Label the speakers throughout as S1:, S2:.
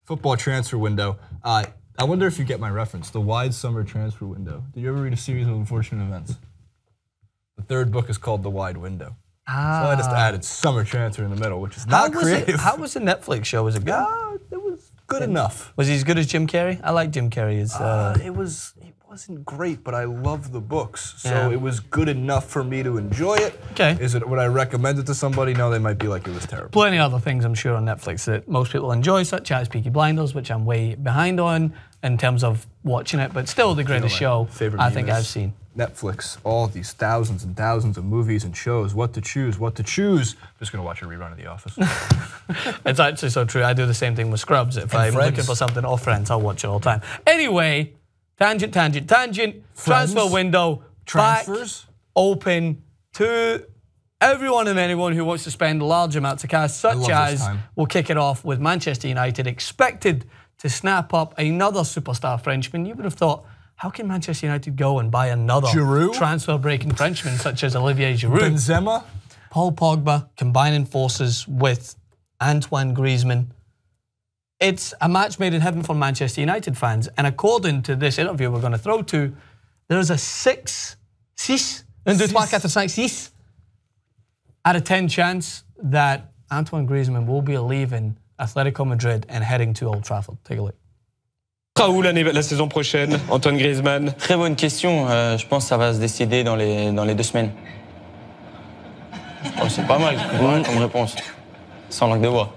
S1: Football transfer window. I wonder if you get my reference. The wide summer transfer window. Did you ever read A Series of Unfortunate Events? The third book is called The Wide Window. So I just added summer transfer in the middle, which is not creative.
S2: How was the Netflix show? Was it good?
S1: It was good enough.
S2: Was he as good as Jim Carrey? I like Jim Carrey.
S1: It wasn't great, but I love the books, so it was good enough for me to enjoy it.
S2: Okay.
S1: Would I recommend it to somebody? No, they might be like, it was terrible.
S2: Plenty of other things, I'm sure, on Netflix that most people enjoy, such as Peaky Blinders, which I'm way behind on in terms of watching it, but still the greatest show I think I've seen.
S1: Netflix, all these thousands and thousands of movies and shows. What to choose? What to choose? I'm just gonna watch a rerun of The Office.
S2: It's actually so true. I do the same thing with Scrubs. If I'm looking for something off Friends, I'll watch it all the time. Anyway, tangent. Transfer window.
S1: Transfers
S2: back open to everyone and anyone who wants to spend large amounts of cash, such as we'll kick it off with Manchester United expected to snap up another superstar Frenchman. You would have thought, how can Manchester United go and buy another transfer-breaking Frenchman such as Olivier Giroud?
S1: Benzema?
S2: Paul Pogba combining forces with Antoine Griezmann. It's a match made in heaven for Manchester United fans. And according to this interview we're going to throw to, there's a 6 out of 10 chance that Antoine Griezmann will be leaving Atletico Madrid and heading to Old Trafford. Take a look.
S3: Où la saison prochaine, Antoine Griezmann?
S4: Très bonne question. Je pense que ça va se décider dans les 2 semaines. Oh, c'est pas mal comme réponse. Sans langue de bois.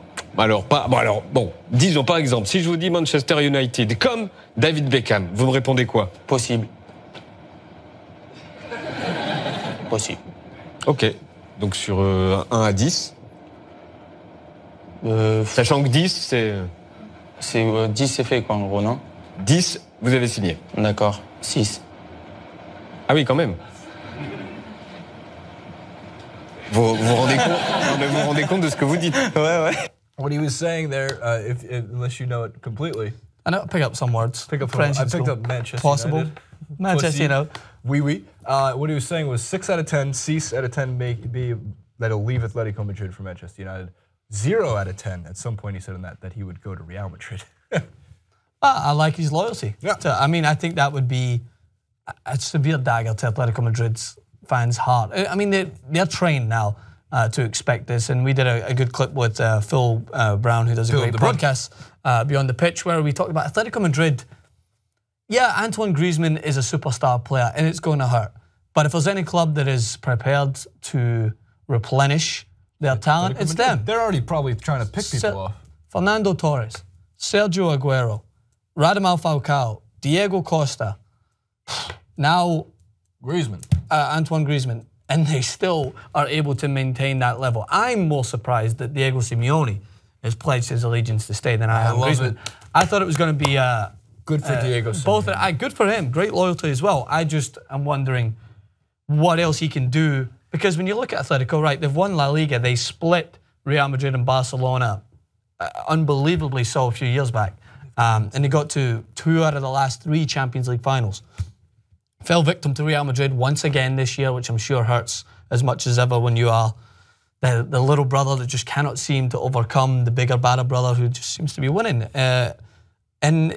S3: Bon, disons par exemple, si je vous dis Manchester United comme David Beckham, vous me répondez quoi?
S4: Possible. Possible.
S3: Ok. Donc sur 1 à 10. Sachant que 10, c'est...
S4: 10, c'est fait, quoi, en gros, non?
S3: 10, vous avez signé.
S4: D'accord. 6.
S3: Ah oui, quand même. Vous vous rendez compte de ce que vous dites?
S4: Ouais.
S1: What he was saying there, unless you know it completely.
S2: I know, pick up some words.
S1: I picked up Manchester United.
S2: Manchester United.
S1: Oui. What he was saying was 6 out of 10, 6 out of 10 may be that he'll leave Atletico Madrid for Manchester United. 0 out of 10, at some point he said in that he would go to Real Madrid.
S2: I like his loyalty.
S1: Yeah.
S2: I mean, I think that would be a severe dagger to Atletico Madrid's fans' heart. I mean, they're trained now to expect this, and we did a good clip with Phil Brown, who does a great podcast, Beyond the Pitch, where we talked about Atletico Madrid. Yeah, Antoine Griezmann is a superstar player, and it's going to hurt. But if there's any club that is prepared to replenish their talent, it's them.
S1: They're already probably trying to pick people off.
S2: Fernando Torres, Sergio Aguero, Radamel Falcao, Diego Costa, now
S1: Griezmann.
S2: Antoine Griezmann, and they still are able to maintain that level. I'm more surprised that Diego Simeone has pledged his allegiance to stay than I am Griezmann. I thought it was going to be
S1: good for Diego Simeone.
S2: Good for him, great loyalty as well. I'm wondering what else he can do. Because when you look at Atletico, right, they've won La Liga. They split Real Madrid and Barcelona, unbelievably so, a few years back. And they got to 2 out of the last 3 Champions League finals. Fell victim to Real Madrid once again this year, which I'm sure hurts as much as ever when you are the little brother that just cannot seem to overcome the bigger, badder brother who just seems to be winning. And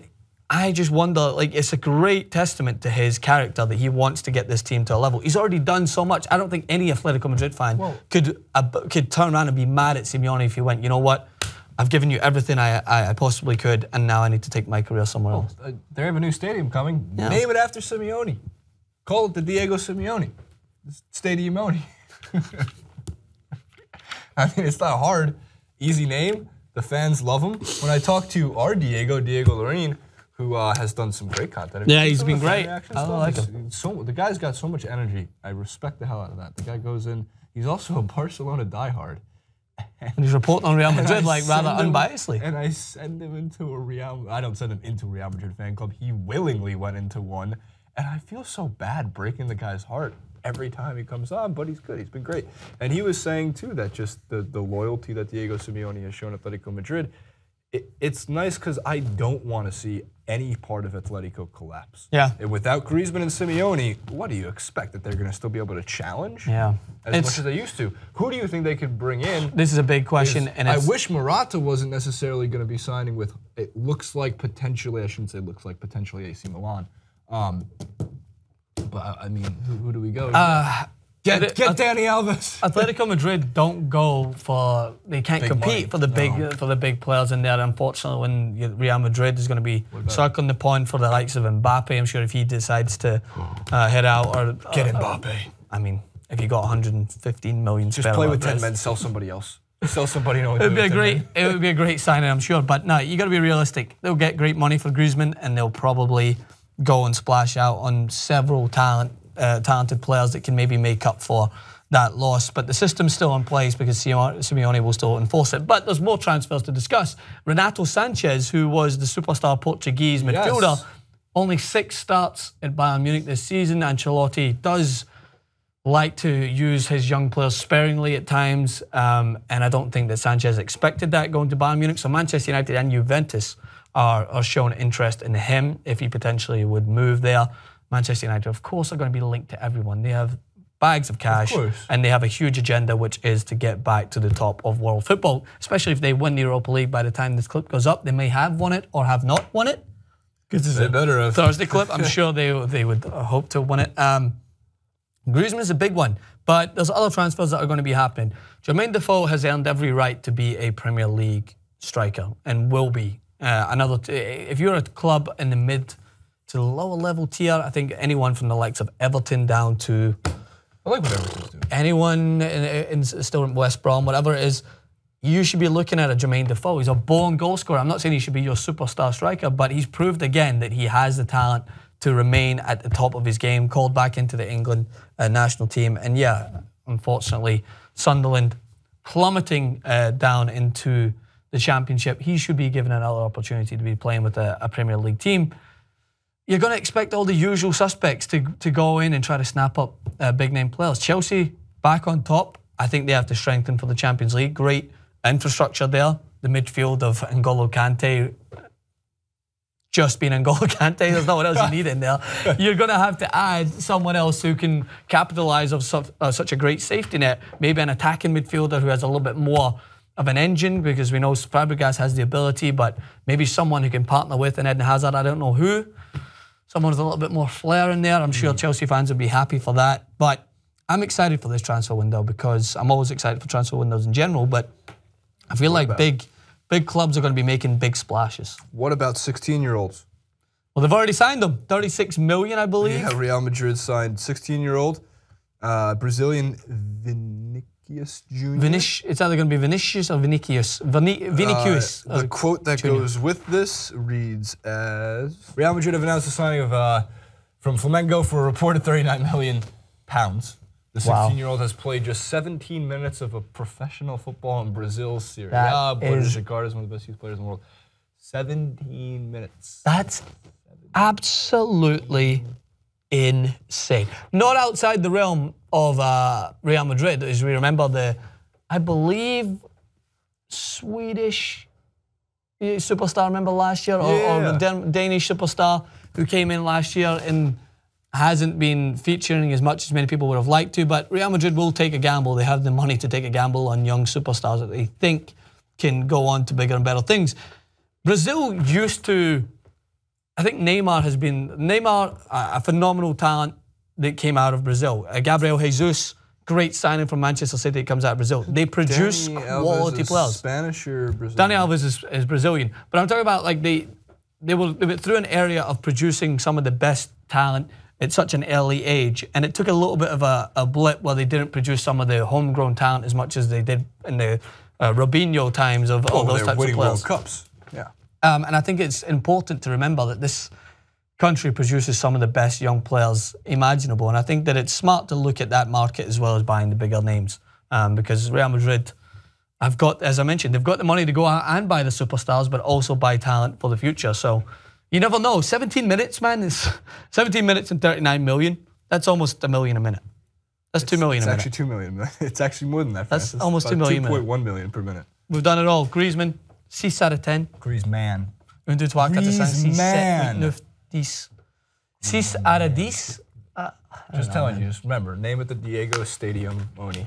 S2: I just wonder, like, it's a great testament to his character that he wants to get this team to a level. He's already done so much. I don't think any Atletico Madrid fan could turn around and be mad at Simeone if he went, you know what, I've given you everything I possibly could, and now I need to take my career somewhere else.
S1: They have a new stadium coming. Yeah. Name it after Simeone. Call it the Diego Simeone. Stadiumone. I mean, it's not hard. Easy name. The fans love him. When I talk to our Diego Lorene, who has done some great content.
S2: Yeah, he's been great. I like him.
S1: The guy's got so much energy. I respect the hell out of that. The guy goes in. He's also a Barcelona diehard.
S2: And he's reporting on Real Madrid like rather unbiasedly.
S1: And I send him into a Real. I don't send him into a Real Madrid fan club. He willingly went into one, and I feel so bad breaking the guy's heart every time he comes on. But he's good. He's been great. And he was saying too that just the loyalty that Diego Simeone has shown Atletico Madrid. it's nice because I don't want to see any part of Atletico collapse.
S2: Yeah.
S1: And without Griezmann and Simeone, what do you expect? That they're going to still be able to challenge?
S2: Yeah.
S1: As much as they used to. Who do you think they could bring in?
S2: This is a big question. And
S1: I wish Morata wasn't necessarily going to be signing with, it looks like potentially, I shouldn't say looks like, potentially AC Milan. But I mean, who do we go? Get Dani Alves.
S2: Atletico Madrid don't go for, they can't
S1: Big
S2: compete
S1: money.
S2: for the big players in there. Unfortunately, when Real Madrid is going to be circling the pond for the likes of Mbappe, I'm sure if he decides to head out or
S1: Get Mbappe.
S2: I mean, if you got 115 million,
S1: Just play with 10 men, sell somebody else. Sell somebody.
S2: It would be a great signing, I'm sure. But no, you got to be realistic. They'll get great money for Griezmann, and they'll probably go and splash out on several talented players that can maybe make up for that loss. But the system's still in place because Simeone will still enforce it. But there's more transfers to discuss. Renato Sanchez, who was the superstar Portuguese midfielder, only 6 starts at Bayern Munich this season. Ancelotti does like to use his young players sparingly at times, and I don't think that Sanchez expected that going to Bayern Munich. So Manchester United and Juventus are showing interest in him if he potentially would move there. Manchester United, of course, are going to be linked to everyone. They have bags of cash, and they have a huge agenda, which is to get back to the top of world football, especially if they win the Europa League by the time this clip goes up. They may have won it or have not won it.
S1: They better have.
S2: Thursday clip, I'm sure they would hope to win it. Griezmann is a big one, but there's other transfers that are going to be happening. Jermaine Defoe has earned every right to be a Premier League striker and will be. If you're a club in the mid to lower level tier, I think anyone from the likes of Everton down to
S1: I like what Everton's doing.
S2: Anyone still in West Brom, whatever it is, you should be looking at a Jermaine Defoe. He's a born goal scorer. I'm not saying he should be your superstar striker, but he's proved again that he has the talent to remain at the top of his game, called back into the England national team. And yeah, unfortunately, Sunderland plummeting down into the Championship. He should be given another opportunity to be playing with a Premier League team. You're going to expect all the usual suspects to go in and try to snap up big-name players. Chelsea back on top. I think they have to strengthen for the Champions League. Great infrastructure there. The midfield of N'Golo Kante, just being N'Golo Kante, there's no one else you need in there. You're going to have to add someone else who can capitalise on such a great safety net. Maybe an attacking midfielder who has a little bit more of an engine, because we know Fabregas has the ability, but maybe someone who can partner with an Eden Hazard. I don't know who. Someone with a little bit more flair in there. I'm sure Chelsea fans would be happy for that. But I'm excited for this transfer window, because I'm always excited for transfer windows in general, but I feel like big clubs are going to be making big splashes.
S1: What about 16-year-olds?
S2: Well, they've already signed them. 36 million, I believe.
S1: Yeah, Real Madrid signed 16-year-old Brazilian Vinicius Jr.
S2: It's either going to be Vinicius or Vinicius. Vinicius.
S1: The quote that goes with this reads as, Real Madrid have announced the signing of from Flamengo for a reported £39 million. The 16-year-old has played just 17 minutes of a professional football in Brazil's Serie A, but is regarded as one of the best youth players in the world. 17 minutes.
S2: That's absolutely insane. Not outside the realm of Real Madrid, as we remember I believe, Swedish superstar, remember last year, or the Danish superstar who came in last year and hasn't been featuring as much as many people would have liked to, but Real Madrid will take a gamble. They have the money to take a gamble on young superstars that they think can go on to bigger and better things. Brazil used to, I think Neymar, a phenomenal talent that came out of Brazil. Gabriel Jesus, great signing from Manchester City, comes out of Brazil. They produce quality players.
S1: Spanish or Brazilian?
S2: Dani Alves is Brazilian. But I'm talking about, like, they went through an area of producing some of the best talent at such an early age, and it took a little bit of a blip where they didn't produce some of the homegrown talent as much as they did in the Robinho times of all those types of players.
S1: World Cups. Yeah.
S2: And I think it's important to remember that this country produces some of the best young players imaginable, and I think that it's smart to look at that market as well as buying the bigger names, because Real Madrid, as I mentioned, they've got the money to go out and buy the superstars, but also buy talent for the future. So you never know. 17 minutes, man. It's 17 minutes and 39 million. That's almost $1 million a minute. That's $2 million a minute.
S1: It's actually $2 million. It's actually more than that.
S2: That's almost $2 million a minute.
S1: 2.1 million per minute.
S2: We've done it all. Griezmann, 6 out of 10.
S1: Griezmann.
S2: 1, 2, 3, 4, 5, 6, 7, 8,
S1: Griezmann.
S2: 9, 10. 6 out of 10.
S1: Just telling you, just remember, name it the Diego Stadium Oni.